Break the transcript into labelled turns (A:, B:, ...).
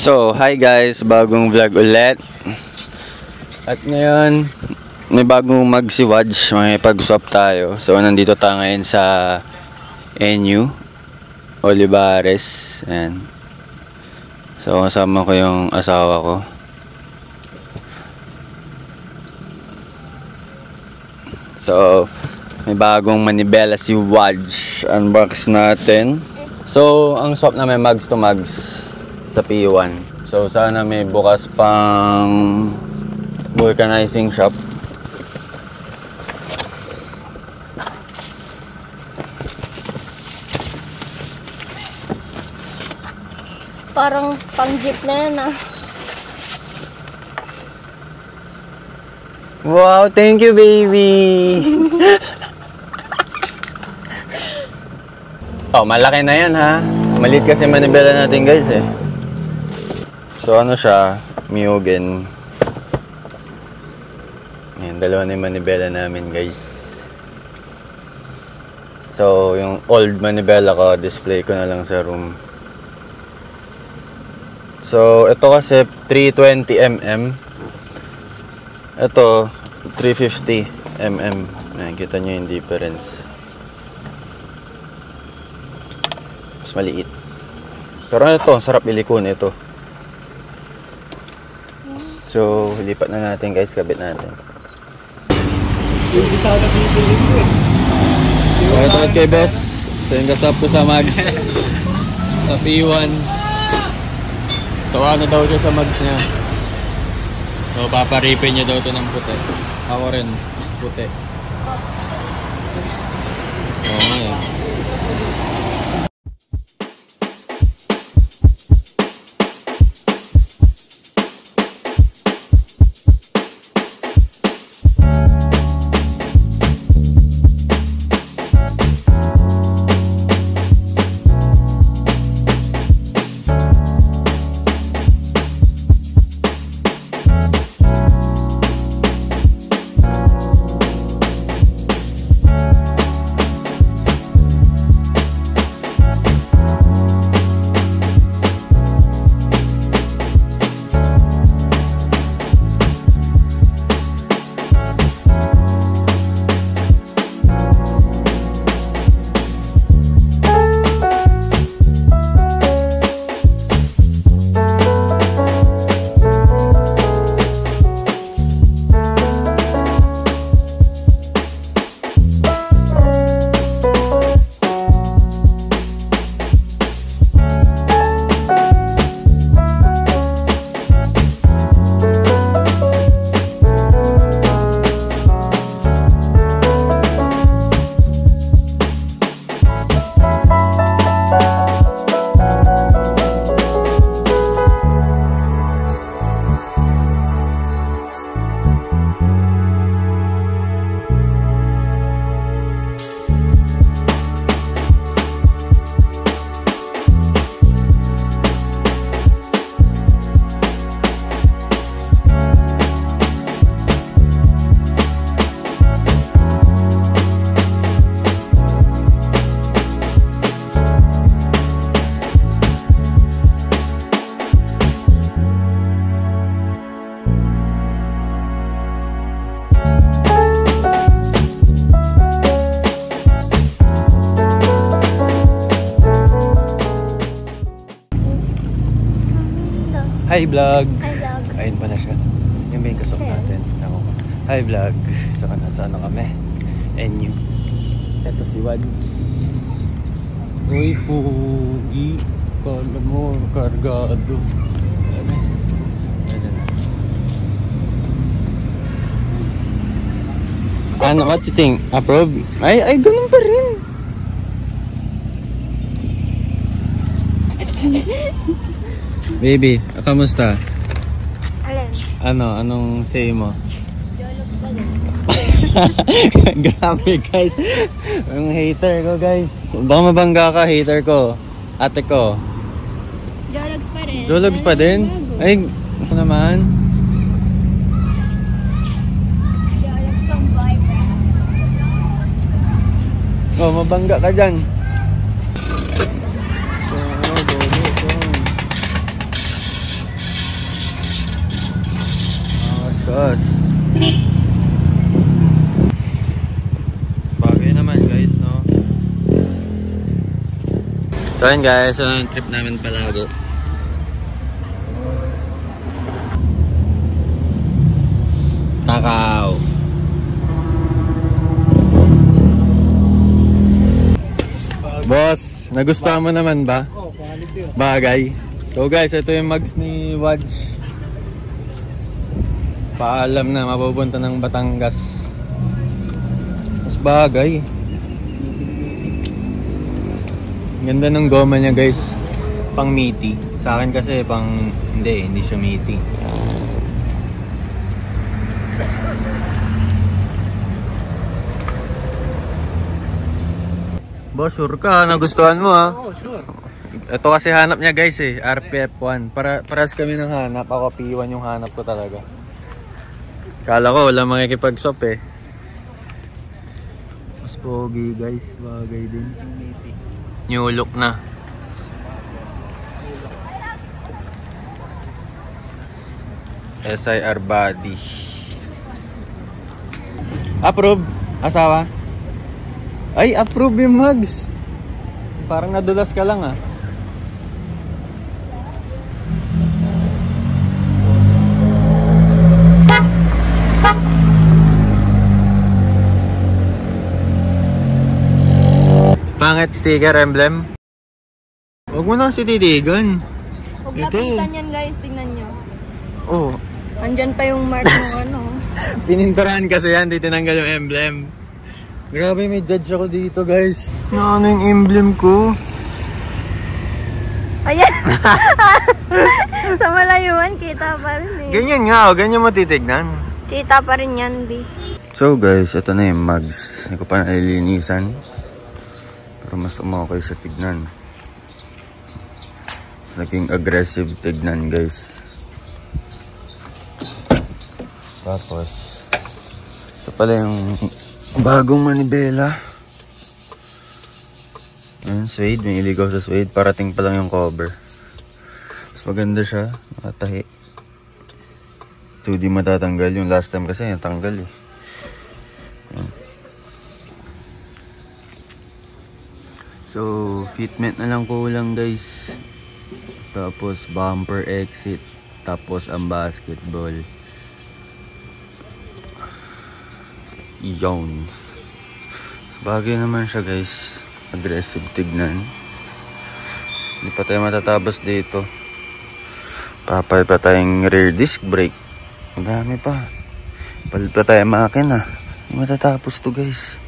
A: So, hi guys, bagong vlog ulit. At ngayon, may bagong magsiwadge, may pag-swap tayo. So, nandito tayo ngayon sa NU Olivares. Ayan. So, kasama ko yung asawa ko. So, may bagong manibela si Wadge. Unbox natin. So, ang swap namin mags to mags sa P1. So, sana may bukas pang vulcanizing shop.
B: Parang pang jeep na yan ah.
A: Wow, thank you baby! Oh, malaki na yan ha. Maliit kasi manibela natin guys eh. So ano siya, Mugen. Ayan, dalawa na yung manibela namin guys. So yung old manibela ko, display ko na lang sa room. So ito kasi 320mm. Ito 350mm. Ayan, kita nyo yung difference. Mas maliit. Pero ito, sarap ilikon ito. So, lipat na natin guys, kabit natin. Ito kay Bes. Ito yung kasap ko sa mags. Sa P1. So, ano daw siya sa mags niya. So, paparipin niya daw ito ng puti. Ako rin, puti. Oo nga yan. Hi vlog!
B: Hi vlog!
A: Ayun pala siya. Yung main kasok natin. Ako. Hi vlog! So nasa ano kami? NU. Ito si Wads. Uy, pugi. Kala mo, kargado. Ano, what you think? Approve? Ay, ganun pa rin. Baby, kamusta?
B: Alin?
A: Anong say mo?
B: Jolok pa din.
A: Grabe guys. Yung hater ko guys. Baka mabangga ka, hater ko. Ate ko.
B: Jologs pa rin.
A: Jologs pa din? Ay, ako naman.
B: Jologs kang boyfriend.
A: Oh, mabangga ka dyan. Boss. Bagay naman guys, no? So yun guys, so yung trip namin palagi. Kakao. Boss, nagustuhan mo naman ba?
C: Oh, quality.
A: Bagay. So guys, ito yung mugs ni Wadj. Paalam na, mapupunta ng Batangas. Mas bagay. Ganda ng goma niya guys. Pang meaty. Sa akin kasi pang... Hindi siya meaty. Boss, sure ka? Nagustuhan mo ha?
C: Oh, sure.
A: Ito kasi hanap niya guys eh. RPF1. Paras kami ng hanap. Ako P1 yung hanap ko talaga. Kala ko wala makikipag-swap eh. Mas pogi guys. Bagay din. New look na. SIR body. Approve. Asawa? Ay, approve yung mugs. Parang nadulas ka lang ah. Pangit sticker emblem. Huwag mo na kasi titigan.
B: Huwag
A: Ito.
B: lapitan yan guys, tingnan nyo.
A: Oh,
B: Andyan pa yung mark ng ano.
A: pininturahan kasi yan, di tinanggal yung emblem. Grabe, may judge ako dito guys. Ano yung emblem ko?
B: Ayan! Sa malayuan, kita pa rin eh.
A: Ganyan nga, ganyan mo titignan.
B: Kita pa rin yan, di.
A: So guys, ito na yung mugs. Hindi ko pa nalilinisan. Pero mas umokay sa tignan. Naging aggressive tignan guys. Tapos, ito pala yung bagong manibela. Ayan, suede. May iligaw sa suede. Parating pa lang yung cover. Mas maganda siya. Matahi. Ito di matatanggal. Yung last time kasi natanggal eh. Ayan. So, fitment na lang kulang guys. Tapos, bumper exit. Tapos, ang basketball. Yun. Bagay naman siya guys. Aggressive tignan. Hindi pa tayo matatapos dito. Papay pa tayong rear disc brake. Ang dami pa. Palit pa tayo makina. Hindi matatapos to guys.